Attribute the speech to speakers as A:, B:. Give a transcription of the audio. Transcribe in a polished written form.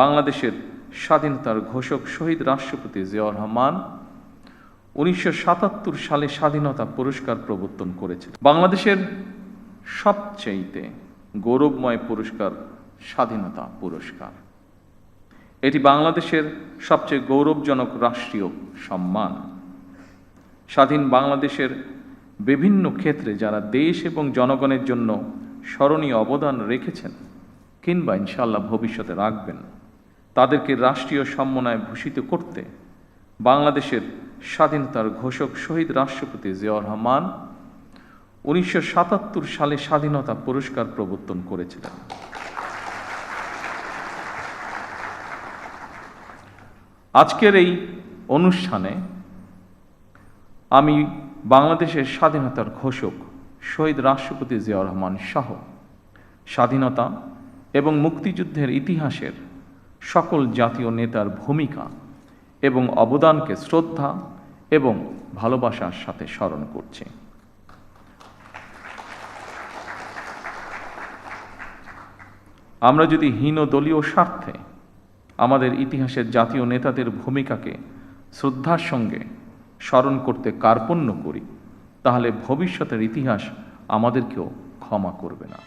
A: বাংলাদেশের স্বাধীনতার ঘোষক শহীদ রাষ্ট্রপতি জিয়াউর রহমান 1977 সালে স্বাধীনতা পুরস্কার প্রবর্তন করেছিলেন। বাংলাদেশের সবচেয়ে গৌরবময় পুরস্কার স্বাধীনতা পুরস্কার। এটি বাংলাদেশের সবচেয়ে গৌরবজনক রাষ্ট্রীয় সম্মান। স্বাধীন বাংলাদেশের বিভিন্ন ক্ষেত্রে যারা দেশ এবং জনগণের জন্য স্মরণীয় অবদান রেখেছেন কিংবা ইনশাআল্লাহ ভবিষ্যতে রাখবেন, তাদেরকে রাষ্ট্রীয় সম্মাননায় ভূষিত করতে বাংলাদেশের স্বাধীনতার ঘোষক শহীদ রাষ্ট্রপতি জিয়াউর রহমান 1977 সালে স্বাধীনতা পুরস্কার প্রবর্তন করেছিলেন। আজকের এই অনুষ্ঠানে আমি বাংলাদেশের স্বাধীনতার ঘোষক শহীদ রাষ্ট্রপতি জিয়াউর রহমান সহ স্বাধীনতা এবং মুক্তিযুদ্ধের ইতিহাসের সকল জাতীয় নেতার ভূমিকা এবং অবদানকে শ্রদ্ধা এবং ভালোবাসার সাথে স্মরণ করছি। আমরা যদি হীন দলীয় স্বার্থে আমাদের ইতিহাসের জাতীয় নেতাদের ভূমিকাকে শ্রদ্ধার সঙ্গে স্মরণ করতে কার্পণ্য করি, তাহলে ভবিষ্যতের ইতিহাস আমাদেরকেও ক্ষমা করবে না।